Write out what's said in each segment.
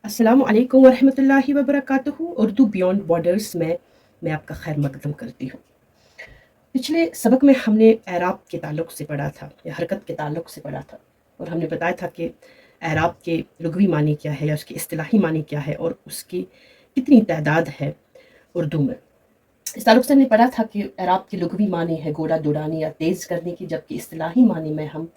अस्सलामु अलैकुम वरहमतुल्लाहि वबरकातुहू। उर्दू बियॉन्ड बॉर्डर्स में मैं आपका खैर मकदम करती हूँ। पिछले सबक में हमने एराब के ताल्लुक से पढ़ा था या हरकत के ताल्लुक से पढ़ा था, और हमने बताया था कि एराब के लुग़वी मानी क्या है या उसकी इस्तिलाही मानी क्या है और उसकी कितनी तादाद है उर्दू में। इस ताल्लुक से हमने पढ़ा था कि एराब के लुग़वी मानी है गोड़ा दुड़ानी या तेज़ करने की, जबकि इस्तिलाही मानी में हम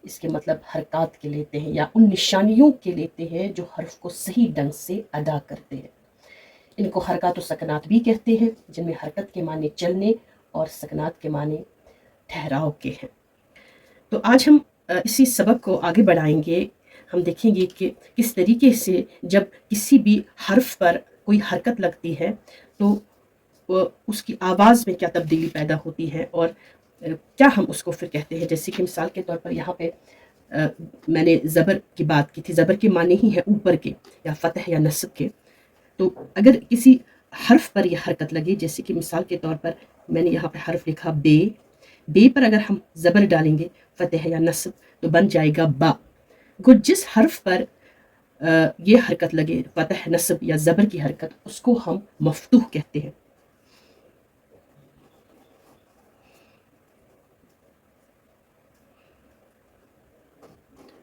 इसके मतलब हरकत के लेते हैं या उन निशानियों के लेते हैं जो हर्फ को सही ढंग से अदा करते हैं। इनको हरकत व सकनात भी कहते हैं, जिनमें हरकत के माने चलने और सकनात के माने ठहराव के हैं। तो आज हम इसी सबक को आगे बढ़ाएंगे। हम देखेंगे कि किस तरीके से जब किसी भी हर्फ पर कोई हरकत लगती है तो उसकी आवाज़ में क्या तब्दीली पैदा होती है और क्या हम उसको फिर कहते हैं। जैसे कि मिसाल के तौर पर यहाँ पे मैंने ज़बर की बात की थी। ज़बर के माने ही है ऊपर के या फतह या नस्ब के। तो अगर किसी हर्फ पर यह हरकत लगे, जैसे कि मिसाल के तौर पर मैंने यहाँ पे हर्फ लिखा बे, बे पर अगर हम ज़बर डालेंगे फतह या नस्ब तो बन जाएगा बा। गो जिस हर्फ पर ये हरकत लगे फतह नस्ब या ज़बर की हरकत, उसको हम मफ्तूह कहते हैं।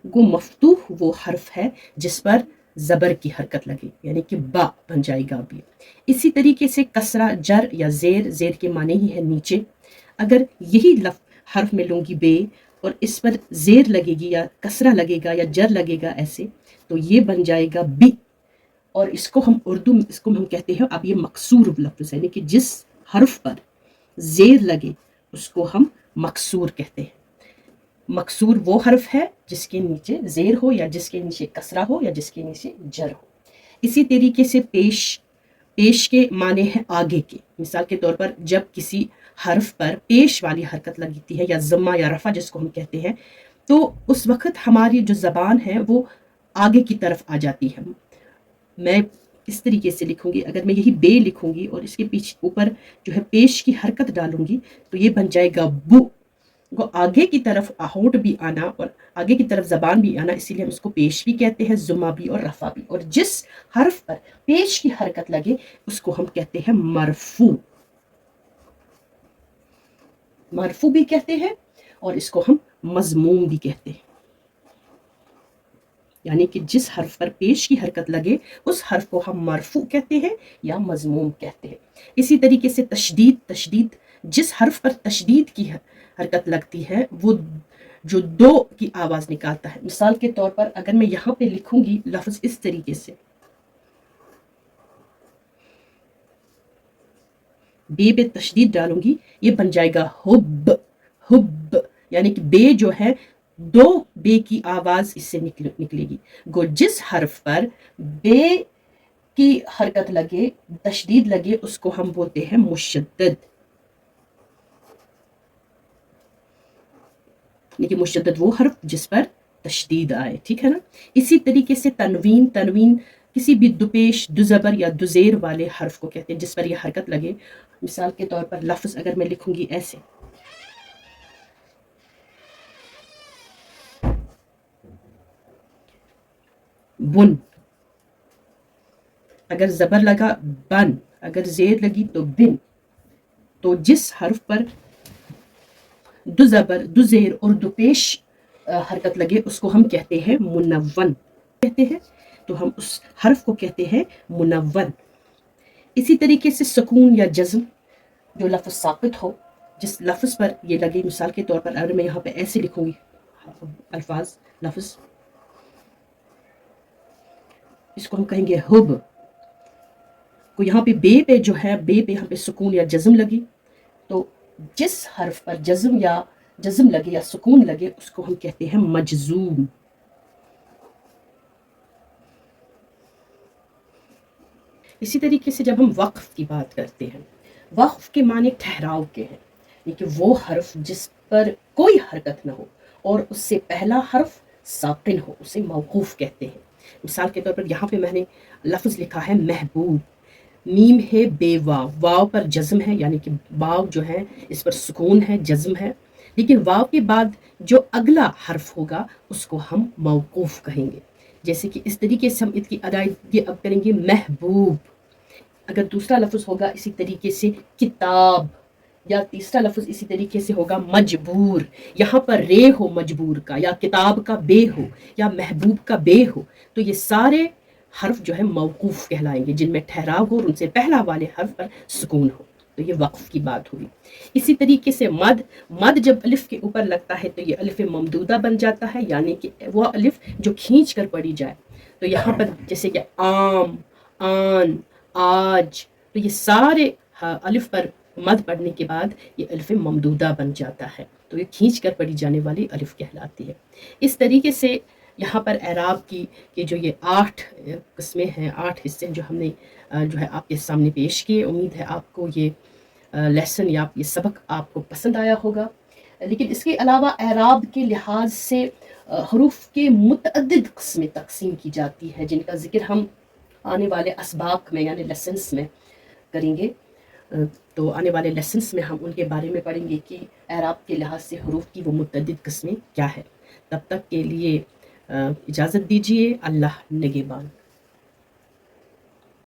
गो मफ्तूह वो हर्फ है जिस पर ज़बर की हरकत लगे, यानी कि बा बन जाएगा अभी। इसी तरीके से कसरा जर या ज़ेर, ज़ेर के माने ही है नीचे। अगर यही हर्फ में लूँगी बे और इस पर ज़ेर लगेगी या कसरा लगेगा या जर लगेगा ऐसे, तो ये बन जाएगा बी। और इसको हम उर्दू में इसको हम कहते हैं, अब ये मकसूर लफ्ज़ है, यानी कि जिस हर्फ पर ज़ेर लगे उसको हम मकसूर कहते हैं। मकसूर वो हर्फ है जिसके नीचे ज़ेर हो या जिसके नीचे कसरा हो या जिसके नीचे जर हो। इसी तरीके से पेश, पेश के माने हैं आगे के। मिसाल के तौर पर जब किसी हर्फ पर पेश वाली हरकत लगती है या ज़म्मा या रफ़ा जिसको हम कहते हैं, तो उस वक़्त हमारी जो ज़बान है वो आगे की तरफ आ जाती है। मैं इस तरीके से लिखूंगी, अगर मैं यही बे लिखूंगी और इसके पीछे ऊपर जो है पेश की हरकत डालूंगी तो ये बन जाएगा बु। वो आगे की तरफ होंठ भी आना और आगे की तरफ ज़बान भी आना, इसीलिए हम इसको पेश भी कहते हैं, ज़ुमा भी और रफ़ा भी। और जिस हर्फ पर पेश की हरकत लगे उसको हम कहते हैं मरफू। मरफू भी कहते हैं और इसको हम मज़मूम भी कहते हैं, यानी कि जिस हर्फ पर पेश की हरकत लगे उस हर्फ को हम मरफू कहते हैं या मज़मूम कहते हैं। इसी तरीके से तशदीद, तशदीद जिस हर्फ पर तशदीद की हरकत लगती है वो जो दो की आवाज़ निकालता है। मिसाल के तौर पर अगर मैं यहाँ पे लिखूंगी लफ्ज़ इस तरीके से, बे पे तशदीद डालूंगी, ये बन जाएगा हुब, हुब, यानी कि बे जो है दो बे की आवाज़ इससे निकलेगी। गो जिस हर्फ पर बे की हरकत लगे, तशदीद लगे, उसको हम बोलते हैं मुशद्दद। लेकिन मुशद्दद वो हर्फ जिस पर तशदीद आए, ठीक है ना। इसी तरीके से तनवीन, तनवीन किसी भी दुपेश, दुज़बर या दुज़ेर वाले हर्फ को कहते हैं जिस पर यह हरकत लगे। मिसाल के तौर पर लफ्ज़ अगर मैं लिखूंगी ऐसे, बुन, अगर ज़बर लगा बन, अगर ज़ेर लगी तो बिन। तो जिस हर्फ पर दु ज़बर, दु ज़ेर और दुपेश हरकत लगे उसको हम कहते हैं मुनव्वन कहते हैं, तो हम उस हर्फ को कहते हैं मुनव्वन। इसी तरीके से सुकून या जज़्म, जो लफ्ज़ साबित हो, जिस लफ्ज़ पर ये लगे। मिसाल के तौर पर अगर मैं यहाँ पे ऐसे लिखूंगी अल्फाज, लफ्ज़, इसको हम कहेंगे हुब। को यहाँ पे बे पे जो है, बे पे यहाँ पे सुकून या जज़्म लगी, तो जिस हर्फ पर जज़्म या जज़्म लगे या सुकून लगे उसको हम कहते हैं मजज़ूम। इसी तरीके से जब हम वक्फ की बात करते हैं, वक्फ के माने ठहराव के हैं, यानी वो हर्फ जिस पर कोई हरकत ना हो और उससे पहला हर्फ साकिन हो, उसे मौकूफ़ कहते हैं। मिसाल के तौर पर यहाँ पे मैंने लफ्ज़ लिखा है महबूब, मीम है बेवाव, वाव पर जज़्म है, यानी कि वाव जो है इस पर सुकून है, जज़्म है, लेकिन वाव के बाद जो अगला हर्फ होगा उसको हम मौकूफ़ कहेंगे। جیسے کہ اس طریقے سے ہم اس کی ادائیگی اب کریں گے محبوب. اگر دوسرا لفظ ہوگا اسی طریقے سے کتاب، یا تیسرا لفظ اسی طریقے سے ہوگا مجبور. یہاں پر رے ہو مجبور کا، یا کتاب کا بے ہو، یا محبوب کا بے ہو، تو یہ سارے حرف جو ہے موقوف کہلائیں گے، جن میں ٹھہراؤ ہو اور ان سے پہلا والے حرف پر سکون ہو. تو یہ وقف کی بات ہوئی. اسی طریقے سے مد جب الف کے اوپر لگتا ہے تو یہ الف ممدودہ بن جاتا ہے، یعنی کہ وہ الف جو کھینچ کر پڑھی جائے. تو یہاں پر جیسے کہ عام، آن، آج، تو یہ سارے الف پر مد پڑھنے کے بعد یہ الف ممدودہ بن جاتا ہے، تو یہ کھینچ کر پڑھی جانے والی الف کہلاتی ہے. اس طریقے سے یہاں پر اعراب کی کہ جو یہ 8 قسمیں ہیں، 8 حصے جو ہم نے جو ہے آپ کے سامنے پیش کیے. امید ہے آپ کو یہ لیسن یا یہ سبق آپ کو پسند آیا ہوگا. لیکن اس کے علاوہ اعراب کے لحاظ سے حروف کے متعدد قسمیں تقسیم کی جاتی ہے، جن کا ذکر ہم آنے والے اسباق میں یعنی لیسنس میں کریں گے. تو آنے والے لیسنس میں ہم ان کے بارے میں پڑھیں گے کہ اعراب کے لحاظ سے حروف کی وہ متعدد قسمیں کیا ہے. تب تک کے لیے اجازت دیجیے. اللہ نگہبان.